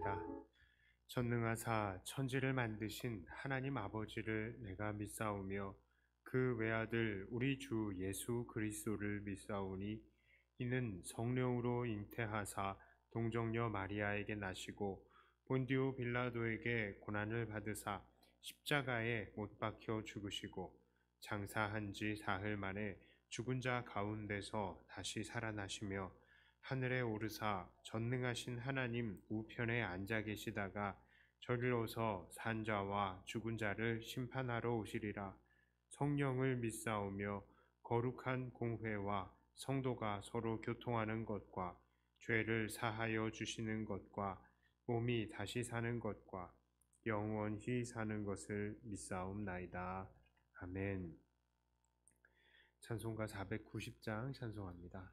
기도합니다. 전능하사 천지를 만드신 하나님 아버지를 내가 믿사오며 그 외아들 우리 주 예수 그리스도를 믿사오니 이는 성령으로 잉태하사 동정녀 마리아에게 나시고 본디오 빌라도에게 고난을 받으사 십자가에 못 박혀 죽으시고 장사한 지 사흘 만에 죽은 자 가운데서 다시 살아나시며 하늘에 오르사 전능하신 하나님 우편에 앉아 계시다가 저리로서 산 자와 죽은 자를 심판하러 오시리라. 성령을 믿사오며 거룩한 공회와 성도가 서로 교통하는 것과 죄를 사하여 주시는 것과 몸이 다시 사는 것과 영원히 사는 것을 믿사옵나이다. 아멘. 찬송가 490장 찬송합니다.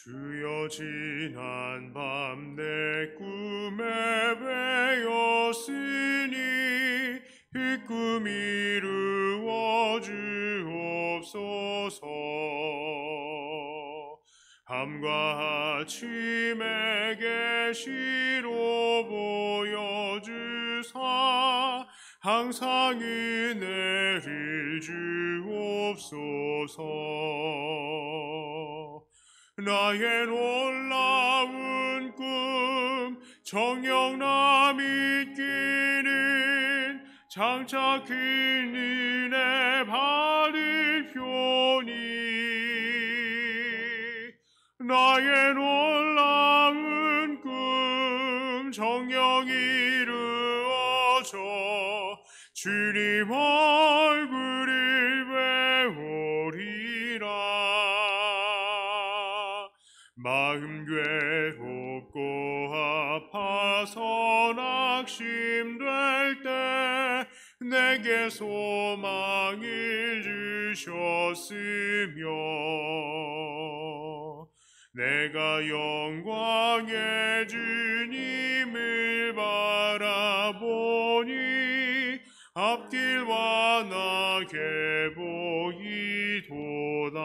주여 지난 밤 내 꿈에 배었으니 이 꿈 이루어 주옵소서. 밤과 아침에 계시로 보여주사 항상 은혜를 주옵소서. 나의 놀라운 꿈 정령나 믿기는 장차 큰 은혜 받을 표니 나의 놀라운 꿈 정령 이루어져 주님 얼굴을 배우리라. 마음 괴롭고 아파서 낙심될 때 내게 소망을 주셨으며 내가 영광의 주님을 바라보니 앞길 환하게 보이도다.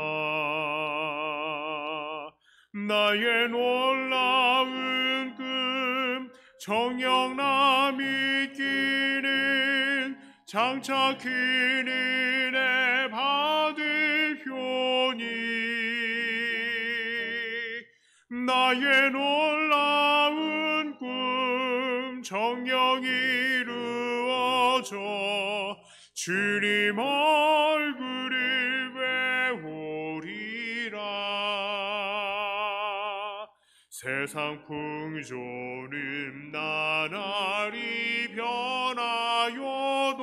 나의 놀라운 꿈 정령나 믿기는 장차 큰 은혜 받을 표니 나의 놀라운 꿈 정령 이루어져 주님 얼굴을 배우리라. 세상 풍조는 나날이 변하여도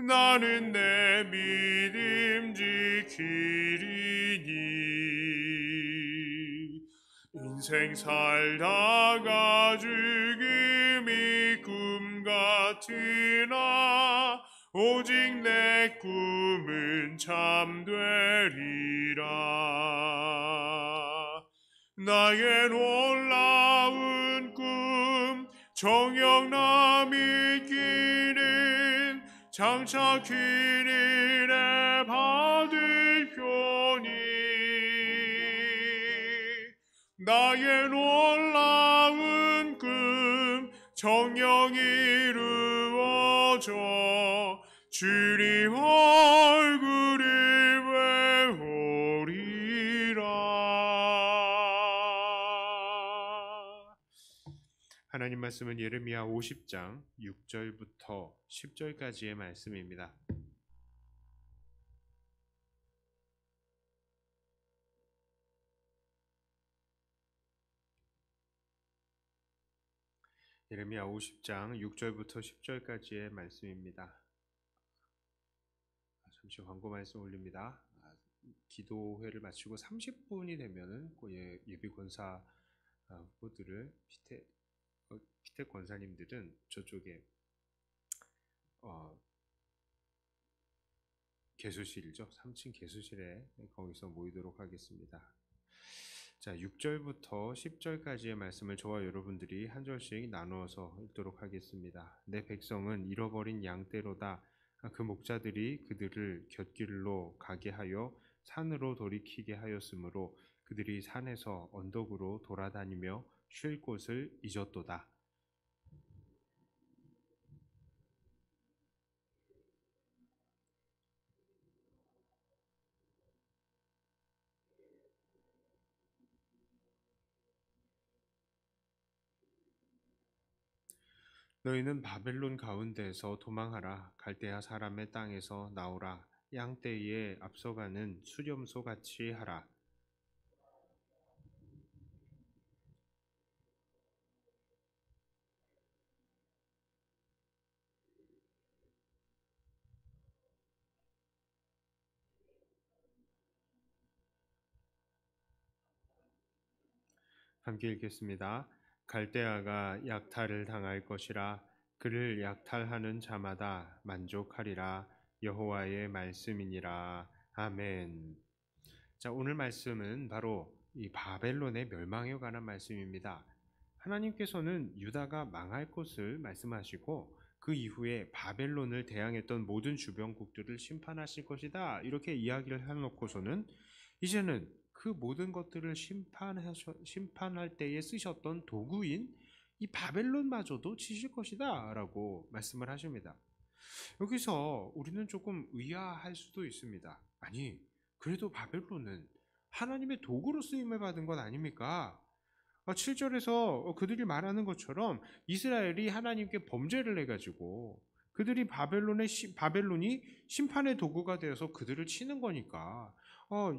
나는 내 믿음 지키리니 인생 살다가 죽음이 꿈 같으나 오직 내 꿈은 참되리라. 나의 놀라운 꿈 정령나 믿기는 장차 큰 은혜 받을 표니 나의 놀라운 꿈 정령 이루어져 주님 얼굴을 배우리라. 하나님 말씀은 예레미야 50장 6절부터 10절까지의 말씀입니다. 예레미야 50장 6절부터 10절까지의 말씀입니다. 잠시 광고 말씀 올립니다. 기도회를 마치고 30분이 되면은 예비 권사 후보들을 피택 권사님들은 저쪽에 개수실이죠. 3층 개수실에 거기서 모이도록 하겠습니다. 자, 6절부터 10절까지의 말씀을 저와 여러분들이 한 절씩 나누어서 읽도록 하겠습니다. 내 백성은 잃어버린 양떼로다. 그 목자들이 그들을 곁길로 가게 하여 산으로 돌이키게 하였으므로 그들이 산에서 언덕으로 돌아다니며 쉴 곳을 잊었도다. 너희는 바벨론 가운데에서 도망하라. 갈대아 사람의 땅에서 나오라. 양떼에 앞서가는 수렴소 같이 하라. 함께 읽겠습니다. 갈대아가 약탈을 당할 것이라. 그를 약탈하는 자마다 만족하리라. 여호와의 말씀이니라. 아멘. 자, 오늘 말씀은 바로 이 바벨론의 멸망에 관한 말씀입니다. 하나님께서는 유다가 망할 것을 말씀하시고 그 이후에 바벨론을 대항했던 모든 주변국들을 심판하실 것이다. 이렇게 이야기를 해놓고서는 이제는 그 모든 것들을 심판할 때에 쓰셨던 도구인 이 바벨론마저도 치실 것이다 라고 말씀을 하십니다. 여기서 우리는 조금 의아할 수도 있습니다. 아니, 그래도 바벨론은 하나님의 도구로 쓰임을 받은 것 아닙니까? 7절에서 그들이 말하는 것처럼 이스라엘이 하나님께 범죄를 해가지고 그들이 바벨론이 심판의 도구가 되어서 그들을 치는 거니까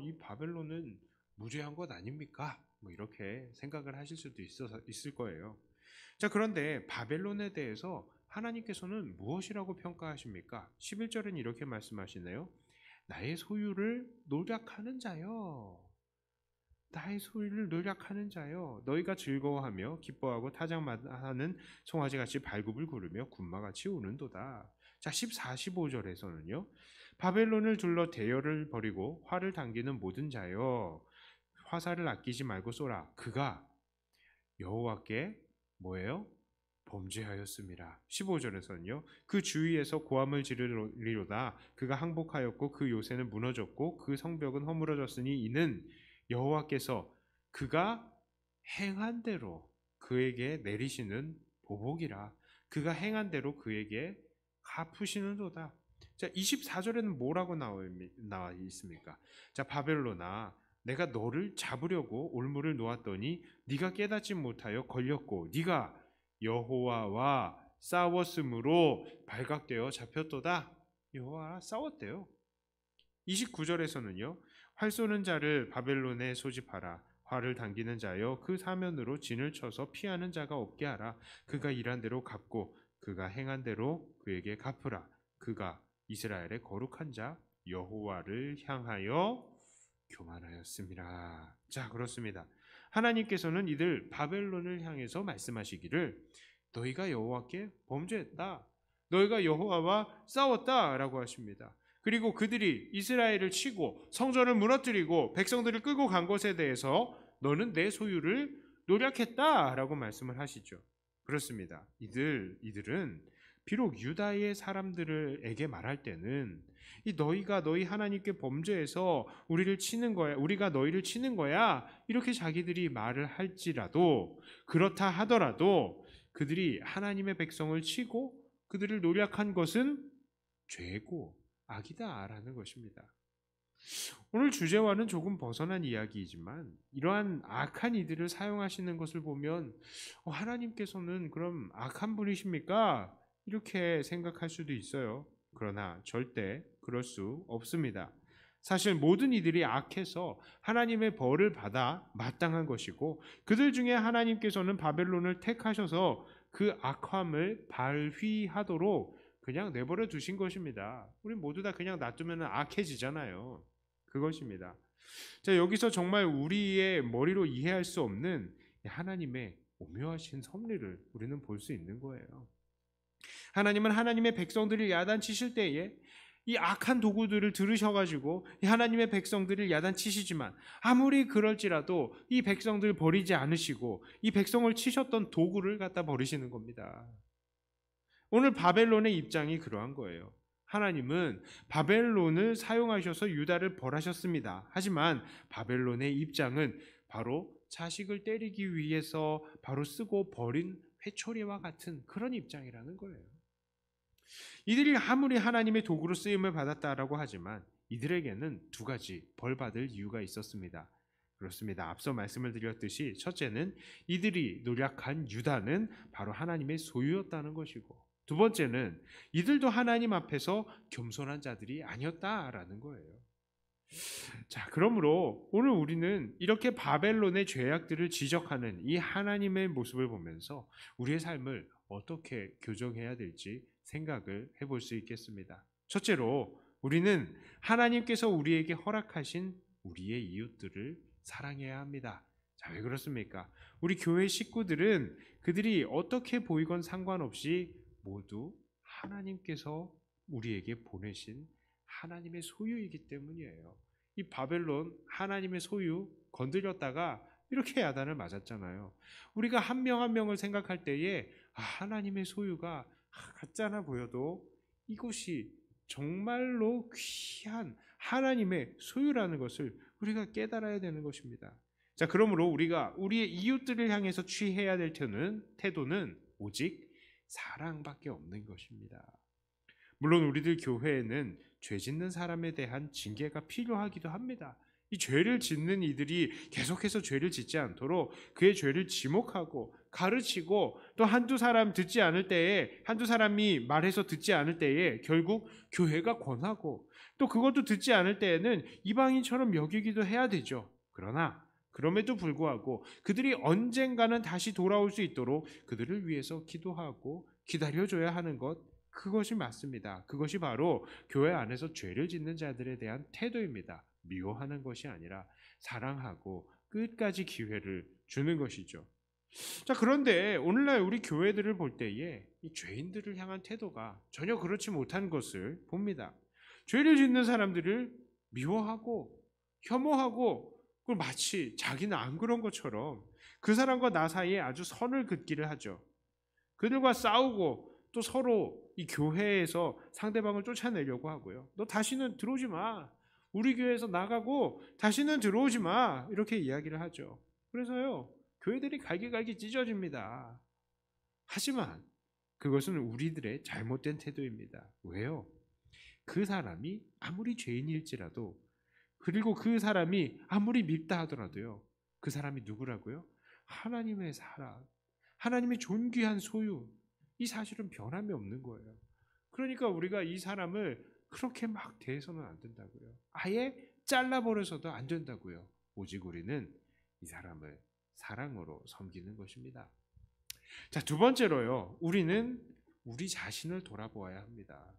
이 바벨론은 무죄한 것 아닙니까? 뭐 이렇게 생각을 하실 수도 있을 거예요. 자, 그런데 바벨론에 대해서 하나님께서는 무엇이라고 평가하십니까? 11절은 이렇게 말씀하시네요. 나의 소유를 노략하는 자여. 나의 소유를 노략하는 자여. 너희가 즐거워하며 기뻐하고 타작하는 송아지같이 발굽을 구르며 군마같이 우는도다. 자, 14, 15절에서는요. 바벨론을 둘러 대열을 벌이고 활을 당기는 모든 자여. 화살을 아끼지 말고 쏘라. 그가 여호와께 뭐예요? 범죄하였습니다. 15절에서는요. 그 주위에서 고함을 지르리로다. 그가 항복하였고 그 요새는 무너졌고 그 성벽은 허물어졌으니 이는 여호와께서 그가 행한 대로 그에게 내리시는 보복이라. 그가 행한 대로 그에게 갚으시는도다. 자, 24절에는 뭐라고 나와 있습니까? 자, 바벨론아, 내가 너를 잡으려고 올무를 놓았더니 네가 깨닫지 못하여 걸렸고 네가 여호와와 싸웠으므로 발각되어 잡혔도다. 여호와와 싸웠대요. 29절에서는요. 활 쏘는 자를 바벨론에 소집하라. 활을 당기는 자여 그 사면으로 진을 쳐서 피하는 자가 없게 하라. 그가 일한 대로 갚고 그가 행한 대로 그에게 갚으라. 그가 이스라엘의 거룩한 자 여호와를 향하여 교만하였습니다. 자, 그렇습니다. 하나님께서는 이들 바벨론을 향해서 말씀하시기를 너희가 여호와께 범죄했다. 너희가 여호와와 싸웠다라고 하십니다. 그리고 그들이 이스라엘을 치고 성전을 무너뜨리고 백성들을 끌고 간 것에 대해서 너는 내 소유를 노략했다라고 말씀을 하시죠. 그렇습니다. 이들은 비록 유다의 사람들에게 말할 때는 이 너희가 너희 하나님께 범죄해서 우리를 치는 거야, 우리가 너희를 치는 거야, 이렇게 자기들이 말을 할지라도, 그렇다 하더라도 그들이 하나님의 백성을 치고 그들을 노략한 것은 죄고 악이다라는 것입니다. 오늘 주제와는 조금 벗어난 이야기이지만 이러한 악한 이들을 사용하시는 것을 보면 하나님께서는 그럼 악한 분이십니까? 이렇게 생각할 수도 있어요. 그러나 절대 그럴 수 없습니다. 사실 모든 이들이 악해서 하나님의 벌을 받아 마땅한 것이고 그들 중에 하나님께서는 바벨론을 택하셔서 그 악함을 발휘하도록 그냥 내버려 두신 것입니다. 우리 모두 다 그냥 놔두면 악해지잖아요. 그것입니다. 자, 여기서 정말 우리의 머리로 이해할 수 없는 하나님의 오묘하신 섭리를 우리는 볼 수 있는 거예요. 하나님은 하나님의 백성들을 야단치실 때에 이 악한 도구들을 들으셔가지고 이 하나님의 백성들을 야단치시지만 아무리 그럴지라도 이 백성들 버리지 않으시고 이 백성을 치셨던 도구를 갖다 버리시는 겁니다. 오늘 바벨론의 입장이 그러한 거예요. 하나님은 바벨론을 사용하셔서 유다를 벌하셨습니다. 하지만 바벨론의 입장은 바로 자식을 때리기 위해서 바로 쓰고 버린 회초리와 같은 그런 입장이라는 거예요. 이들이 아무리 하나님의 도구로 쓰임을 받았다라고 하지만 이들에게는 두 가지 벌받을 이유가 있었습니다. 그렇습니다. 앞서 말씀을 드렸듯이 첫째는 이들이 노력한 유다는 바로 하나님의 소유였다는 것이고, 두 번째는 이들도 하나님 앞에서 겸손한 자들이 아니었다라는 거예요. 자, 그러므로 오늘 우리는 이렇게 바벨론의 죄악들을 지적하는 이 하나님의 모습을 보면서 우리의 삶을 어떻게 교정해야 될지 생각을 해볼 수 있겠습니다. 첫째로 우리는 하나님께서 우리에게 허락하신 우리의 이웃들을 사랑해야 합니다. 자, 왜 그렇습니까? 우리 교회 식구들은 그들이 어떻게 보이건 상관없이 모두 하나님께서 우리에게 보내신 하나님의 소유이기 때문이에요. 이 바벨론 하나님의 소유 건드렸다가 이렇게 야단을 맞았잖아요. 우리가 한 명 한 명을 생각할 때에 하나님의 소유가 같잖아 보여도 이것이 정말로 귀한 하나님의 소유라는 것을 우리가 깨달아야 되는 것입니다. 자, 그러므로 우리가 우리의 이웃들을 향해서 취해야 될 태도는 오직 사랑밖에 없는 것입니다. 물론 우리들 교회에는 죄 짓는 사람에 대한 징계가 필요하기도 합니다. 이 죄를 짓는 이들이 계속해서 죄를 짓지 않도록 그의 죄를 지목하고 가르치고, 또 한두 사람 듣지 않을 때에, 한두 사람이 말해서 듣지 않을 때에 결국 교회가 권하고, 또 그것도 듣지 않을 때에는 이방인처럼 여기기도 해야 되죠. 그러나 그럼에도 불구하고 그들이 언젠가는 다시 돌아올 수 있도록 그들을 위해서 기도하고 기다려줘야 하는 것, 그것이 맞습니다. 그것이 바로 교회 안에서 죄를 짓는 자들에 대한 태도입니다. 미워하는 것이 아니라 사랑하고 끝까지 기회를 주는 것이죠. 자, 그런데 오늘날 우리 교회들을 볼 때에 이 죄인들을 향한 태도가 전혀 그렇지 못한 것을 봅니다. 죄를 짓는 사람들을 미워하고 혐오하고, 그걸 마치 자기는 안 그런 것처럼 그 사람과 나 사이에 아주 선을 긋기를 하죠. 그들과 싸우고 또 서로 이 교회에서 상대방을 쫓아내려고 하고요. 너 다시는 들어오지 마. 우리 교회에서 나가고 다시는 들어오지 마. 이렇게 이야기를 하죠. 그래서요, 교회들이 갈기갈기 찢어집니다. 하지만 그것은 우리들의 잘못된 태도입니다. 왜요? 그 사람이 아무리 죄인일지라도, 그리고 그 사람이 아무리 밉다 하더라도요, 그 사람이 누구라고요? 하나님의 사랑, 하나님의 존귀한 소유, 이 사실은 변함이 없는 거예요. 그러니까 우리가 이 사람을 그렇게 막 대해서는 안 된다고요. 아예 잘라버려서도 안 된다고요. 오직 우리는 이 사람을 사랑으로 섬기는 것입니다. 자, 두 번째로요, 우리는 우리 자신을 돌아보아야 합니다.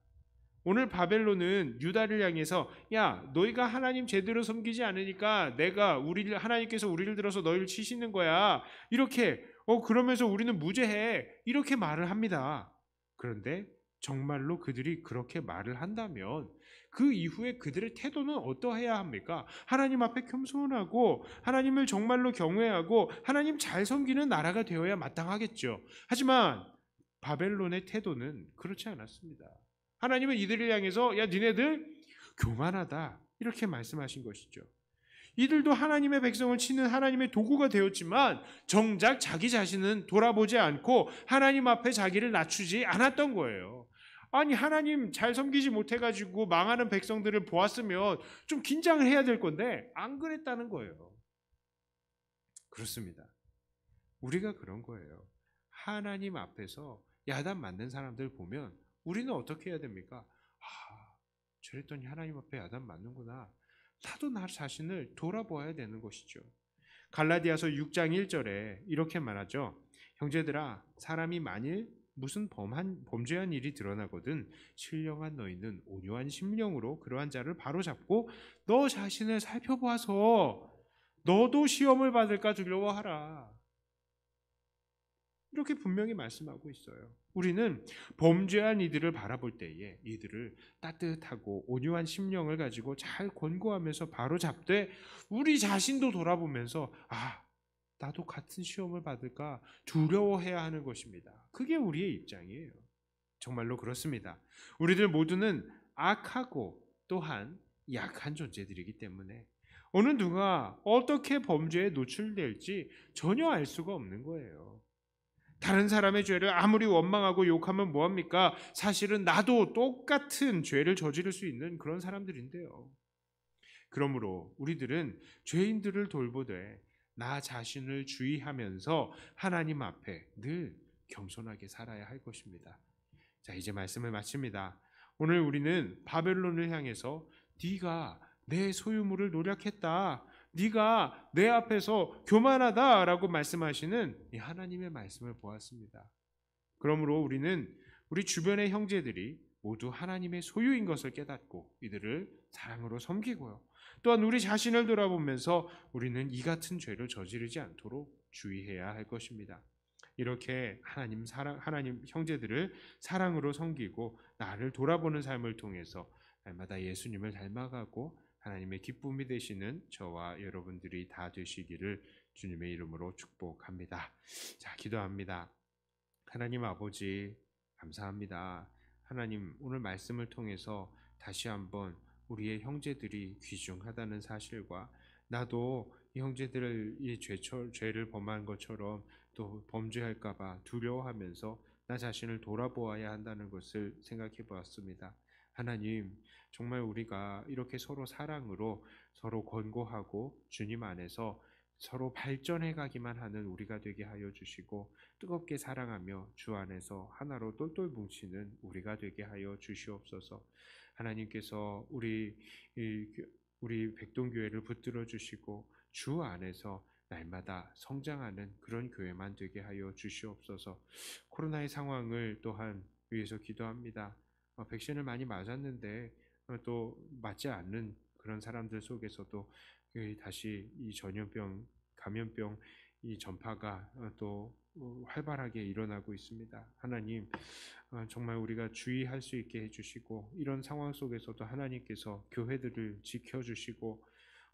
오늘 바벨론은 유다를 향해서 야, 너희가 하나님 제대로 섬기지 않으니까 하나님께서 우리를 들어서 너희를 치시는 거야. 이렇게 그러면서 우리는 무죄해. 이렇게 말을 합니다. 그런데 정말로 그들이 그렇게 말을 한다면 그 이후에 그들의 태도는 어떠해야 합니까? 하나님 앞에 겸손하고 하나님을 정말로 경외하고 하나님 잘 섬기는 나라가 되어야 마땅하겠죠. 하지만 바벨론의 태도는 그렇지 않았습니다. 하나님은 이들을 향해서 야, 니네들 교만하다, 이렇게 말씀하신 것이죠. 이들도 하나님의 백성을 치는 하나님의 도구가 되었지만 정작 자기 자신은 돌아보지 않고 하나님 앞에 자기를 낮추지 않았던 거예요. 아니, 하나님 잘 섬기지 못해가지고 망하는 백성들을 보았으면 좀 긴장을 해야 될 건데 안 그랬다는 거예요. 그렇습니다. 우리가 그런 거예요. 하나님 앞에서 야단 맞는 사람들 보면 우리는 어떻게 해야 됩니까? 저랬더니 하나님 앞에 야단 맞는구나. 나도 나 자신을 돌아보아야 되는 것이죠. 갈라디아서 6장 1절에 이렇게 말하죠. 형제들아, 사람이 만일 무슨 범죄한 일이 드러나거든 신령한 너희는 온유한 심령으로 그러한 자를 바로잡고 너 자신을 살펴보아서 너도 시험을 받을까 두려워하라. 이렇게 분명히 말씀하고 있어요. 우리는 범죄한 이들을 바라볼 때에 이들을 따뜻하고 온유한 심령을 가지고 잘 권고하면서 바로 잡되 우리 자신도 돌아보면서 나도 같은 시험을 받을까 두려워해야 하는 것입니다. 그게 우리의 입장이에요. 정말로 그렇습니다. 우리들 모두는 악하고 또한 약한 존재들이기 때문에 어느 누가 어떻게 범죄에 노출될지 전혀 알 수가 없는 거예요. 다른 사람의 죄를 아무리 원망하고 욕하면 뭐합니까? 사실은 나도 똑같은 죄를 저지를 수 있는 그런 사람들인데요. 그러므로 우리들은 죄인들을 돌보되 나 자신을 주의하면서 하나님 앞에 늘 겸손하게 살아야 할 것입니다. 자, 이제 말씀을 마칩니다. 오늘 우리는 바벨론을 향해서 네가 내 소유물을 노력했다, 네가 내 앞에서 교만하다라고 말씀하시는 이 하나님의 말씀을 보았습니다. 그러므로 우리는 우리 주변의 형제들이 모두 하나님의 소유인 것을 깨닫고 이들을 사랑으로 섬기고요. 또한 우리 자신을 돌아보면서 우리는 이 같은 죄를 저지르지 않도록 주의해야 할 것입니다. 이렇게 하나님 형제들을 사랑으로 섬기고 나를 돌아보는 삶을 통해서 날마다 예수님을 닮아가고 하나님의 기쁨이 되시는 저와 여러분들이 다 되시기를 주님의 이름으로 축복합니다. 자, 기도합니다. 하나님 아버지, 감사합니다. 하나님, 오늘 말씀을 통해서 다시 한번 우리의 형제들이 귀중하다는 사실과 나도 이 형제들을 이 죄를 범한 것처럼 또 범죄할까봐 두려워하면서 나 자신을 돌아보아야 한다는 것을 생각해 보았습니다. 하나님, 정말 우리가 이렇게 서로 사랑으로 서로 권고하고 주님 안에서 서로 발전해 가기만 하는 우리가 되게 하여 주시고 뜨겁게 사랑하며 주 안에서 하나로 똘똘 뭉치는 우리가 되게 하여 주시옵소서. 하나님께서 우리 백동교회를 붙들어 주시고 주 안에서 날마다 성장하는 그런 교회만 되게 하여 주시옵소서. 코로나의 상황을 또한 위해서 기도합니다. 백신을 많이 맞았는데 또 맞지 않는 그런 사람들 속에서도 다시 이 전염병, 감염병 이 전파가 또 활발하게 일어나고 있습니다. 하나님, 정말 우리가 주의할 수 있게 해주시고 이런 상황 속에서도 하나님께서 교회들을 지켜주시고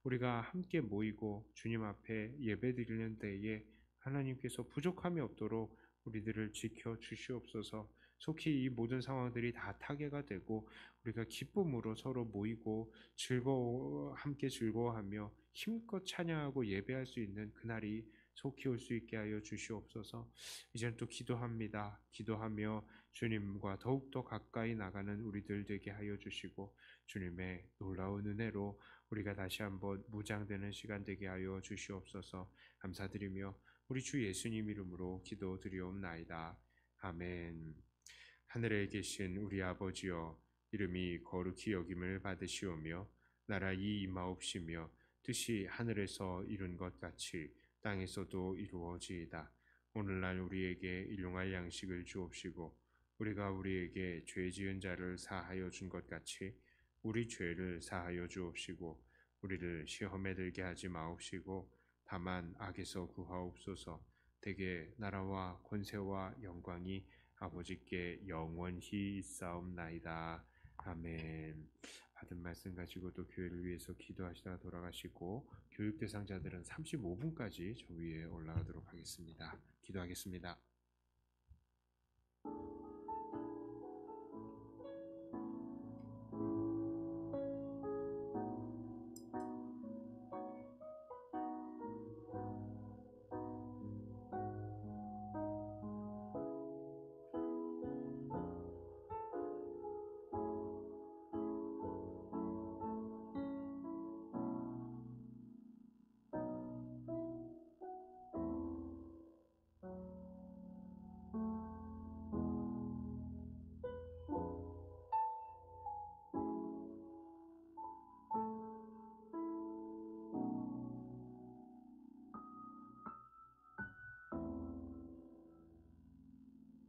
우리가 함께 모이고 주님 앞에 예배드리는 때에 하나님께서 부족함이 없도록 우리들을 지켜주시옵소서. 속히 이 모든 상황들이 다 타개가 되고 우리가 기쁨으로 서로 모이고 함께 즐거워하며 힘껏 찬양하고 예배할 수 있는 그날이 속히 올 수 있게 하여 주시옵소서. 이제는 또 기도합니다. 기도하며 주님과 더욱더 가까이 나가는 우리들 되게 하여 주시고 주님의 놀라운 은혜로 우리가 다시 한번 무장되는 시간 되게 하여 주시옵소서. 감사드리며 우리 주 예수님 이름으로 기도드리옵나이다. 아멘. 하늘에 계신 우리 아버지여, 이름이 거룩히 여김을 받으시오며 나라의 임하옵시며 뜻이 하늘에서 이룬 것 같이 땅에서도 이루어지이다. 오늘날 우리에게 일용할 양식을 주옵시고 우리가 우리에게 죄 지은 자를 사하여 준 것 같이 우리 죄를 사하여 주옵시고 우리를 시험에 들게 하지 마옵시고 다만 악에서 구하옵소서. 대개 나라와 권세와 영광이 아버지께 영원히 있사옵나이다. 아멘. 받은 말씀 가지고 또 교회를 위해서 기도하시다가 돌아가시고 교육 대상자들은 35분까지 저 위에 올라가도록 하겠습니다. 기도하겠습니다.